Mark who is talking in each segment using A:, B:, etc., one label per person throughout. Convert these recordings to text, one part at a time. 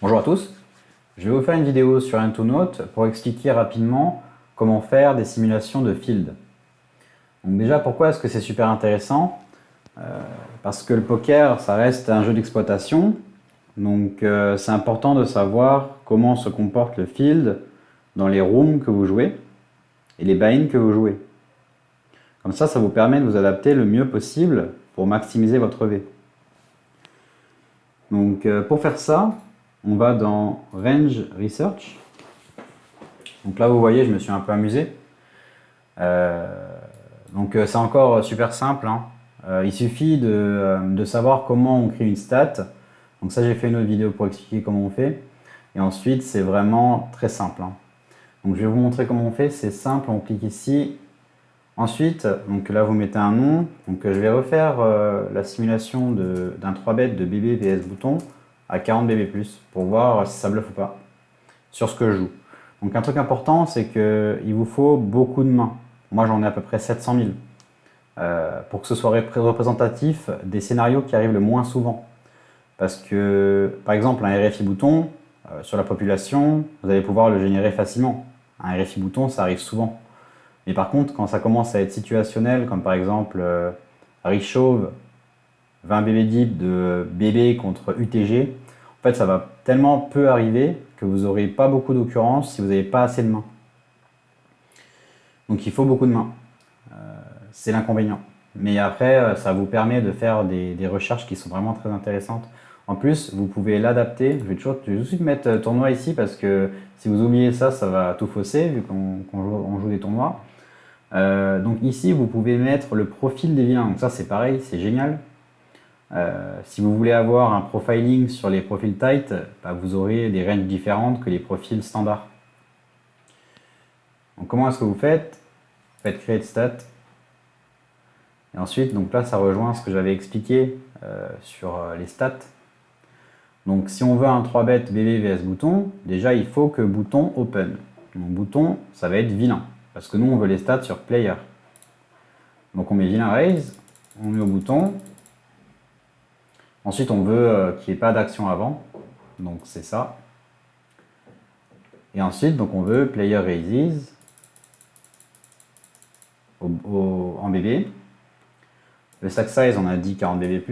A: Bonjour à tous, je vais vous faire une vidéo sur Intonote pour expliquer rapidement comment faire des simulations de field. Donc déjà, pourquoi est-ce que c'est super intéressant? Parce que le poker, ça reste un jeu d'exploitation, donc c'est important de savoir comment se comporte le field dans les rooms que vous jouez et les buy-in que vous jouez. Comme ça vous permet de vous adapter le mieux possible pour maximiser votre V. Donc pour faire ça, on va dans Range Research. Donc là, vous voyez, je me suis un peu amusé. C'est encore super simple, hein. Il suffit de savoir comment on crée une stat. Donc ça, j'ai fait une autre vidéo pour expliquer comment on fait. Et ensuite, c'est vraiment très simple, hein. Donc je vais vous montrer comment on fait. C'est simple, on clique ici. Ensuite, donc là, vous mettez un nom. Donc je vais refaire la simulation d'un 3-bet de BB vs bouton à 40 BB+, pour voir si ça bluffe ou pas sur ce que je joue. Donc un truc important, c'est qu'il vous faut beaucoup de mains. Moi, j'en ai à peu près 700 000 pour que ce soit représentatif des scénarios qui arrivent le moins souvent. Parce que, par exemple, un RFI bouton, sur la population, vous allez pouvoir le générer facilement. Un RFI bouton, ça arrive souvent. Mais par contre, quand ça commence à être situationnel, comme par exemple Rick Chauve, 20 BB deep de BB contre UTG, en fait, ça va tellement peu arriver que vous n'aurez pas beaucoup d'occurrences si vous n'avez pas assez de mains. Donc il faut beaucoup de mains. C'est l'inconvénient. Mais après, ça vous permet de faire des recherches qui sont vraiment très intéressantes. En plus, vous pouvez l'adapter. Je vais tout de suite mettre tournoi ici parce que si vous oubliez ça, ça va tout fausser vu qu'on joue des tournois. Donc ici, vous pouvez mettre le profil des vilains. Donc ça, c'est pareil, c'est génial. Si vous voulez avoir un profiling sur les profils tight, vous aurez des ranges différentes que les profils standards. Donc comment est-ce que vous faites? Vous faites create stat. Et ensuite, donc là, ça rejoint ce que j'avais expliqué sur les stats. Donc si on veut un 3-bet BB vs bouton, déjà il faut que bouton open. Donc bouton, ça va être vilain. Parce que nous, on veut les stats sur player. Donc on met vilain raise, on met au bouton. Ensuite, on veut qu'il n'y ait pas d'action avant. Donc c'est ça. Et ensuite, donc on veut player raises en BB. Le stack size, on a dit 40 BB+.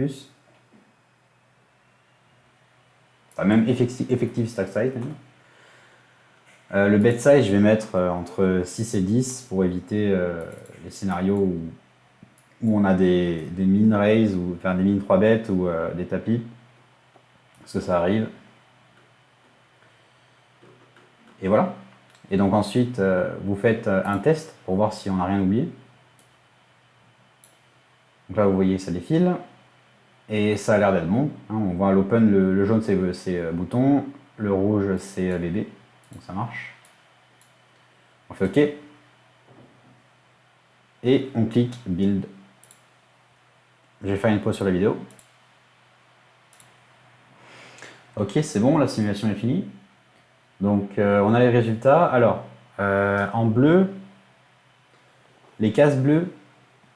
A: Enfin, même effective stack size. Le bet size, je vais mettre entre 6 et 10 pour éviter les scénarios où on a des min raise, ou enfin des min 3 bêtes ou des tapis. Parce que ça arrive. Et voilà. Et donc ensuite, vous faites un test pour voir si on n'a rien oublié. Donc là, vous voyez, ça défile. Et ça a l'air d'être bon. Hein, on voit l'open, le jaune c'est bouton, le rouge c'est BB. Donc ça marche. On fait OK. Et on clique Build. Je vais faire une pause sur la vidéo. OK, c'est bon, la simulation est finie. Donc on a les résultats. Alors, en bleu, les cases bleues,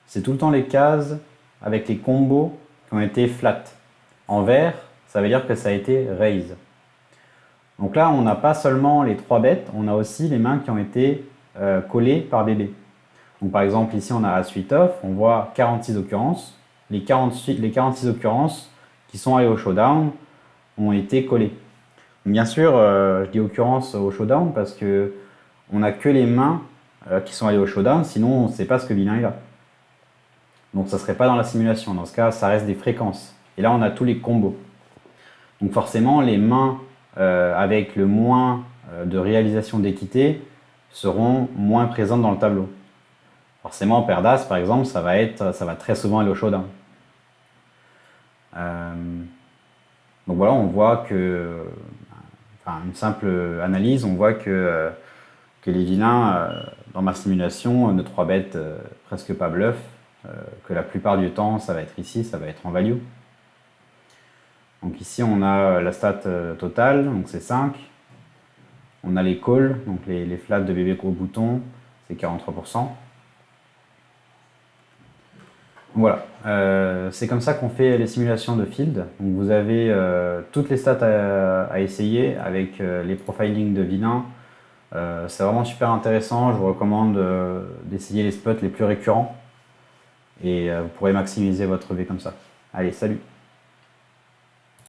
A: c'est tout le temps les cases avec les combos qui ont été flat. En vert, ça veut dire que ça a été raise. Donc là, on n'a pas seulement les 3 bêtes, on a aussi les mains qui ont été collées par BB. Donc par exemple, ici, on a As 8 off, on voit 46 occurrences. Les 46 occurrences qui sont allées au showdown ont été collées. Bien sûr, je dis occurrence au showdown parce que on n'a que les mains qui sont allées au showdown, sinon on ne sait pas ce que vilain est là. Donc ça ne serait pas dans la simulation. Dans ce cas, ça reste des fréquences. Et là, on a tous les combos. Donc forcément, les mains avec le moins de réalisation d'équité seront moins présentes dans le tableau. Forcément, paire d'As, par exemple, ça va très souvent aller au showdown. Donc voilà, on voit que, une simple analyse, on voit que les vilains, dans ma simulation, ne 3 bêtes presque pas bluff, que la plupart du temps, ça va être ici, ça va être en value. Donc ici, on a la stat totale, donc c'est 5. On a les calls, donc les flats de bébé au bouton, c'est 43%. Voilà, c'est comme ça qu'on fait les simulations de field. Donc vous avez toutes les stats à essayer avec les profiling de vilains. C'est vraiment super intéressant. Je vous recommande d'essayer les spots les plus récurrents et vous pourrez maximiser votre V comme ça. Allez, salut!